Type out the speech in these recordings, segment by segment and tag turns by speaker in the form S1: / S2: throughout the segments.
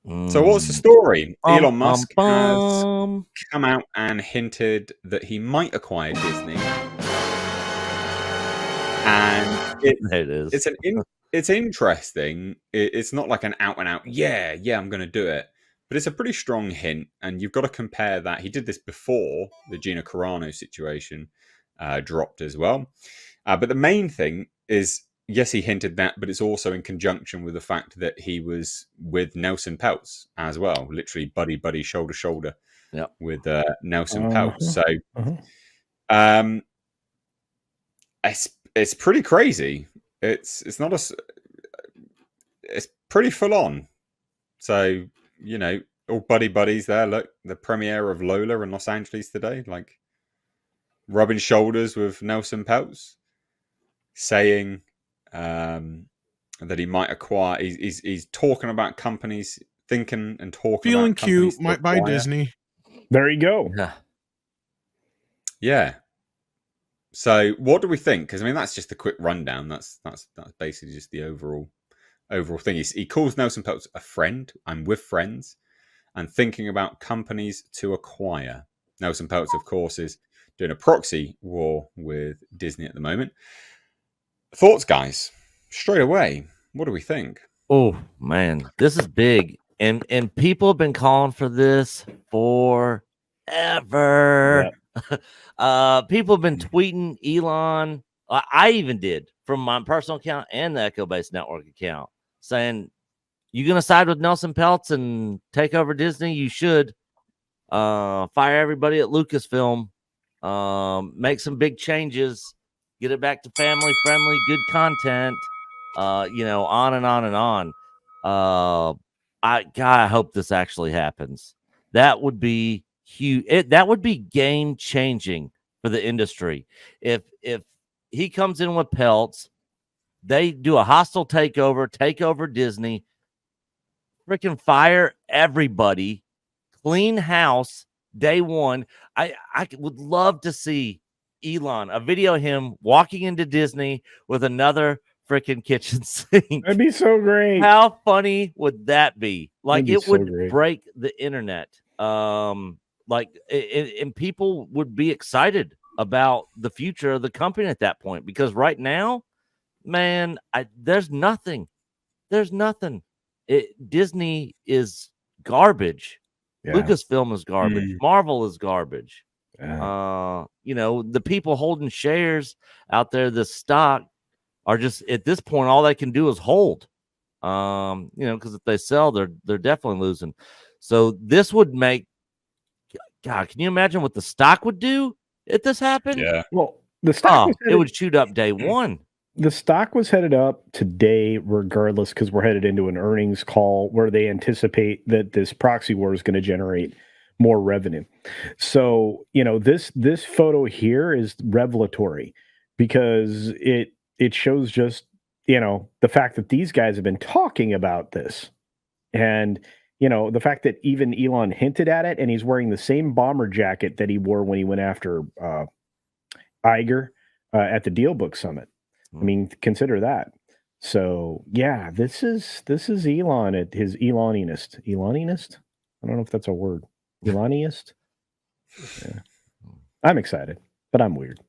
S1: So what's the
S2: Mm.
S1: story?
S2: Bum,
S1: Elon
S2: bum,
S1: Musk has
S2: bum.
S1: come out and hinted that he might acquire Disney, and
S2: There it is.
S1: it's interesting. It's not like an out and out yeah I'm going to do it, but it's a pretty strong hint, and you've got to compare that. He did this before the Gina Carano situation dropped as well, but the main thing is yes he hinted that, but it's also in conjunction with the fact that he was with Nelson Peltz as well, literally buddy shoulder to shoulder
S2: Yep.
S1: with Nelson Peltz.
S3: Uh-huh.
S1: So
S3: Uh-huh.
S1: um, it's pretty crazy. It's not it's pretty full on. So all buddies there. Look, the premiere of Lola in Los Angeles today, like rubbing shoulders with Nelson Peltz, saying that he might acquire. He's talking about companies, thinking and talking
S4: Feeling
S1: about companies
S4: cute,
S1: to
S4: might buy
S1: acquire.
S4: Disney.
S3: There you go.
S2: Yeah.
S1: Yeah. So what do we think? Because I mean, that's just a quick rundown. That's basically just the overall thing. He calls Nelson Peltz a friend. I'm with friends and thinking about companies to acquire. Nelson Peltz, of course, is doing a proxy war with Disney at the moment. Thoughts, guys? Straight away, what do we think?
S2: Oh man, this is big, and people have been calling for this forever. People have been tweeting Elon. I even did from my personal account and the Echo Base Network account, saying, "You gonna side with Nelson Peltz and take over Disney? You should fire everybody at Lucasfilm, make some big changes, get it back to family friendly, good content." On and on and on. I hope this actually happens. That would be huge. That would be game changing for the industry. If he comes in with Pelts, they do a hostile takeover, take over Disney, freaking fire everybody, clean house day one. I would love to see Elon, a video of him walking into Disney with another freaking kitchen sink.
S3: That'd be so great.
S2: How funny would that be? Like
S3: That'd be
S2: it
S3: so
S2: would
S3: great.
S2: break the internet. And people would be excited about the future of the company at that point, because right now, man, there's nothing. There's nothing. Disney is garbage.
S3: Yeah.
S2: Lucasfilm is garbage. Marvel is garbage.
S3: Yeah.
S2: The people holding shares out there, the stock, are just at this point all they can do is hold. Because if they sell, they're definitely losing. So this would make, God, can you imagine what the stock would do if this happened?
S1: Yeah.
S3: Well, the stock
S2: it would shoot up day one.
S3: The stock was headed up today, regardless, because we're headed into an earnings call where they anticipate that this proxy war is going to generate more revenue. So, this photo here is revelatory because it shows just, the fact that these guys have been talking about this. And, the fact that even Elon hinted at it, and he's wearing the same bomber jacket that he wore when he went after Iger at the DealBook Summit. I mean, consider that. So yeah, this is Elon at his Eloninist. Eloninist? I don't know if that's a word. Eloniest? Yeah. I'm excited, but I'm weird.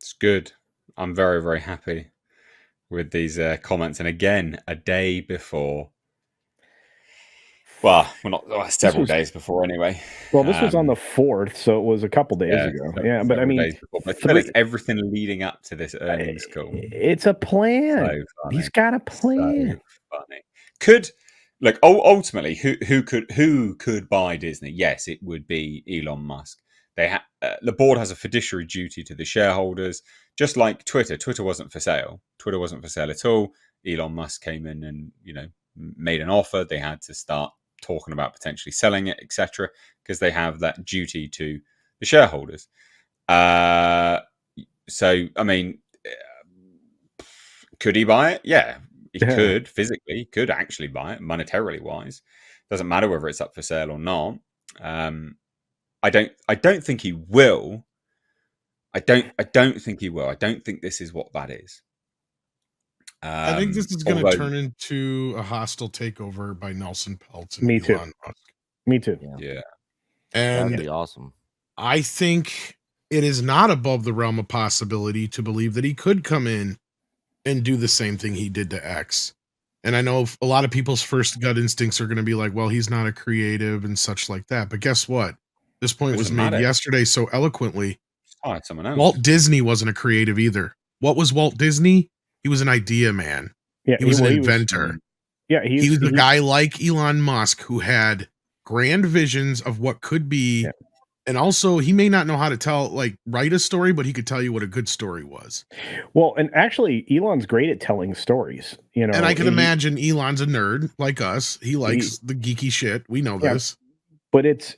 S1: It's good. I'm very, very happy with these comments. And again, a day before. Well, not several days before anyway.
S3: Well, this was on the 4th, so it was a couple days ago. Yeah, but I mean,
S1: it's everything leading up to this earnings call.
S3: It's a plan. So he's got a plan.
S1: So funny. Ultimately, who could buy Disney? Yes, it would be Elon Musk. The board has a fiduciary duty to the shareholders, just like Twitter. Twitter wasn't for sale. Twitter wasn't for sale at all. Elon Musk came in and made an offer. They had to start talking about potentially selling it, etc., because they have that duty to the shareholders. So, I mean, could he buy it? Yeah, he could physically. He could actually buy it, monetarily wise. Doesn't matter whether it's up for sale or not. I don't think he will. I don't think he will. I don't think this is what that is.
S4: I think this is going to
S1: although-
S4: turn into a hostile takeover by Nelson Peltz and
S3: Me too.
S4: Elon Musk.
S3: Me too.
S1: Yeah.
S2: That'd
S4: And
S2: be awesome.
S4: I think it is not above the realm of possibility to believe that he could come in and do the same thing he did to X. And I know a lot of people's first gut instincts are going to be like, well, he's not a creative and such like that. But guess what? This point was
S1: Doesn't
S4: made
S1: matter.
S4: yesterday so eloquently.
S1: Find someone else.
S4: Walt Disney wasn't a creative either. What was Walt Disney? He was an idea man.
S3: Yeah,
S4: He was an inventor. He was a guy like Elon Musk who had grand visions of what could be.
S3: Yeah.
S4: And also, he may not know how to write a story, but he could tell you what a good story was.
S3: Well, and actually, Elon's great at telling stories. You know,
S4: And I can imagine Elon's a nerd like us. He likes the geeky shit. We know this.
S3: But it's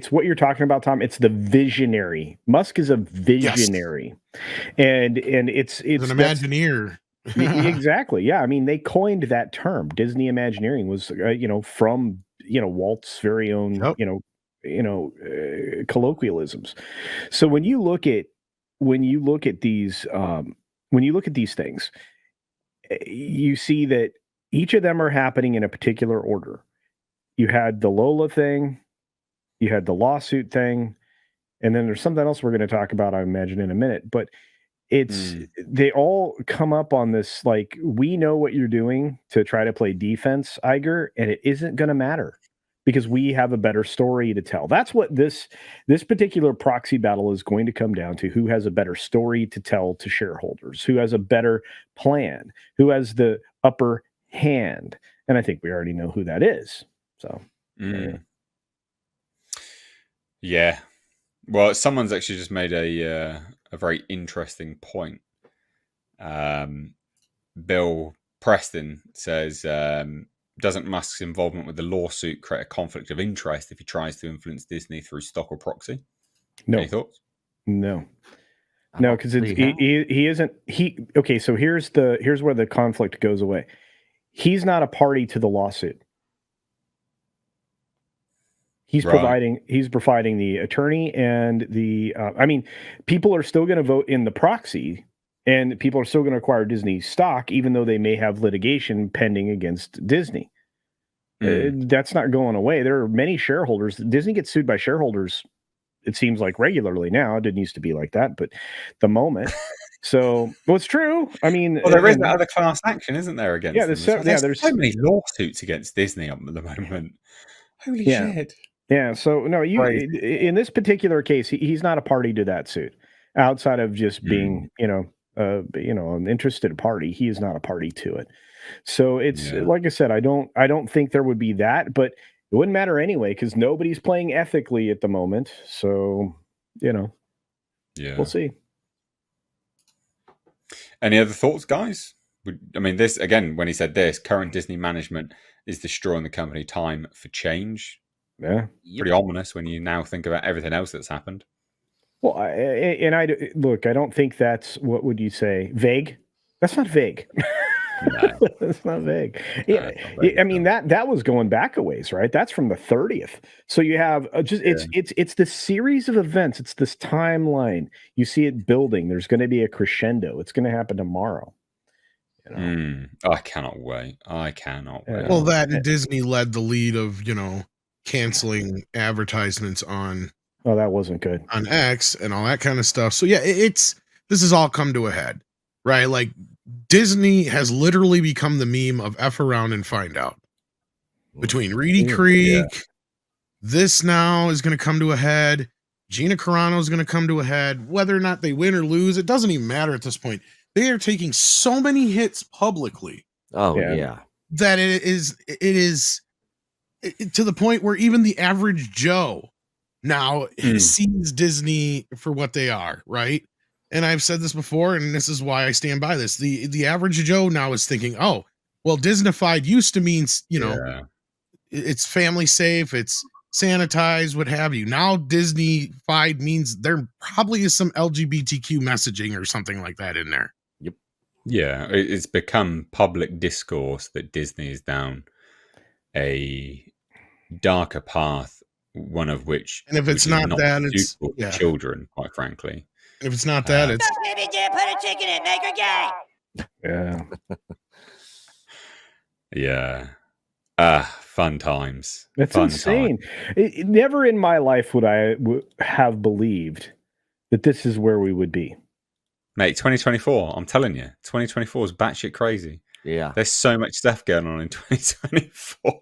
S3: what you're talking about, Tom. It's the visionary. Musk is a visionary, and it's
S4: an Imagineer.
S3: Exactly. Yeah. I mean, they coined that term. Disney Imagineering was, from Walt's very own, colloquialisms. So when you look at these things, you see that each of them are happening in a particular order. You had the Lola thing, you had the lawsuit thing, and then there's something else we're going to talk about, I imagine, in a minute. But they all come up on this, like, we know what you're doing to try to play defense, Iger, and it isn't going to matter because we have a better story to tell. That's what this particular proxy battle is going to come down to: who has a better story to tell to shareholders, who has a better plan, who has the upper hand. And I think we already know who that is. So,
S1: yeah. Well, someone's actually just made a very interesting point. Bill Preston says, doesn't Musk's involvement with the lawsuit create a conflict of interest if he tries to influence Disney through stock or proxy?
S3: No.
S1: Any thoughts?
S3: No, because he isn't. Okay, so here's where the conflict goes away. He's not a party to the lawsuit. He's providing the attorney and the. I mean, people are still going to vote in the proxy, and people are still going to acquire Disney stock, even though they may have litigation pending against Disney. That's not going away. There are many shareholders. Disney gets sued by shareholders, it seems like, regularly now. It didn't used to be like that, but the moment. So, well, it's true. I mean,
S1: well, there is that other class action, isn't there? Against
S3: there's
S1: so many lawsuits against Disney at the moment. Holy shit!
S3: Yeah. So no, in this particular case, he's not a party to that suit. Outside of just being, an interested party, he is not a party to it. So it's like I said, I don't think there would be that, but it wouldn't matter anyway because nobody's playing ethically at the moment. So we'll see.
S1: Any other thoughts, guys? I mean, this again, when he said this, current Disney management is destroying the company. Time for change.
S3: Yeah,
S1: pretty ominous when you now think about everything else that's happened.
S3: Well, I don't think that's, what would you say, vague? That's not vague. No. That's not vague. Yeah, I mean that was going back a ways, right? That's from the 30th. So you have it's the series of events. It's this timeline. You see it building. There's going to be a crescendo. It's going to happen tomorrow.
S1: I cannot wait.
S4: Well, that and Disney led the lead of canceling advertisements on.
S3: Oh, that wasn't good
S4: on X and all that kind of stuff. So yeah, this has all come to a head, right? Like Disney has literally become the meme of F around and find out. Between Reedy Creek, this now is going to come to a head. Gina Carano is going to come to a head. Whether or not they win or lose, it doesn't even matter at this point. They are taking so many hits publicly.
S2: Oh yeah.
S4: That it is to the point where even the average Joe now sees Disney for what they are, right? And I've said this before, and this is why I stand by this. The average Joe now is thinking, oh, well, Disneyfied used to mean, it's family safe, it's sanitized, what have you. Now Disneyfied means there probably is some LGBTQ messaging or something like that in there.
S2: Yep.
S1: Yeah, it's become public discourse that Disney is down a darker path, one of which,
S4: and if it's not that, it's
S1: for children, quite frankly.
S4: If it's not that, it's
S5: baby can't put a chicken in, make her gay.
S3: Yeah.
S1: Yeah. Fun times.
S3: That's
S1: Fun
S3: insane.
S1: times.
S3: Never in my life would I have believed that this is where we would be.
S1: Mate, 2024, I'm telling you, 2024 is batshit crazy.
S2: Yeah.
S1: There's so much stuff going on in 2024.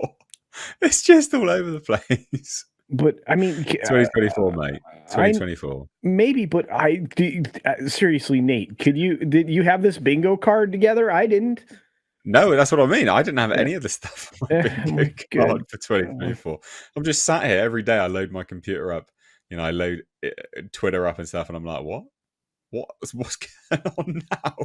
S1: It's just all over the place.
S3: But I mean,
S1: 2024, mate. 2024.
S3: Maybe, but seriously, Nate, did you have this bingo card together? I didn't.
S1: No, that's what I mean. I didn't have any of the stuff on my bingo
S3: good.
S1: card for 2024. I'm just sat here every day. I load my computer up. I load Twitter up and stuff, and I'm like, what's going on now?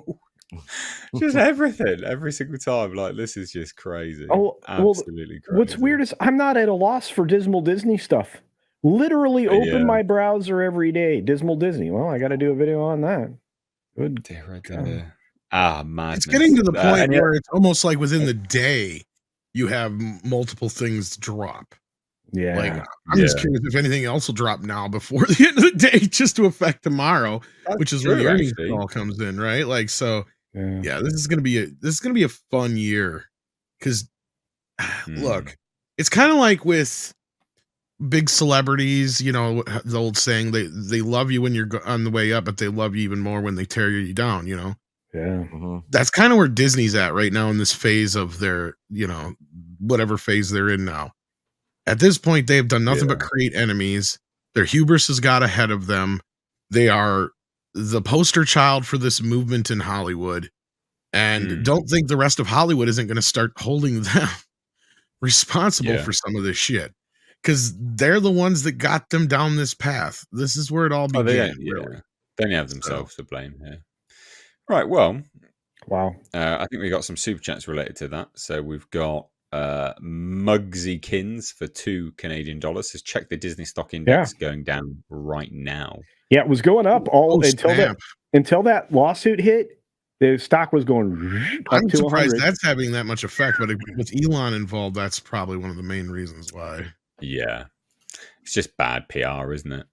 S1: Just everything, every single time. Like, this is just crazy. Absolutely crazy.
S3: What's weird is I'm not at a loss for Dismal Disney stuff. Literally open my browser every day. Dismal Disney. Well, I got to do a video on that. Good.
S1: Madness.
S4: It's getting to the point where it's almost like within the day you have multiple things drop.
S3: Yeah.
S4: Like, I'm just curious if anything else will drop now before the end of the day, just to affect tomorrow, which is where the earnings call comes in, right? Like, so yeah, this is gonna be a fun year because look, it's kind of like with big celebrities, the old saying, they love you when you're on the way up, but they love you even more when they tear you down.
S3: Yeah.
S2: Mm-hmm.
S4: That's kind of where Disney's at right now in this phase of their, whatever phase they're in now. At this point, they've done nothing but create enemies. Their hubris has got ahead of them. They are the poster child for this movement in Hollywood. And don't think the rest of Hollywood isn't going to start holding them responsible for some of this shit. Because they're the ones that got them down this path. This is where it all began. Really.
S1: They only have themselves to blame here. Right, well.
S3: Wow.
S1: I think we got some super chats related to that. So we've got Muggsykins for $2 Canadian says check the Disney stock index going down right now.
S3: Yeah, it was going up until that lawsuit hit. The stock was going up.
S4: I'm
S3: to
S4: surprised
S3: 100.
S4: that's having that much effect, but with Elon involved, that's probably one of the main reasons why.
S1: Yeah, it's just bad PR, isn't it?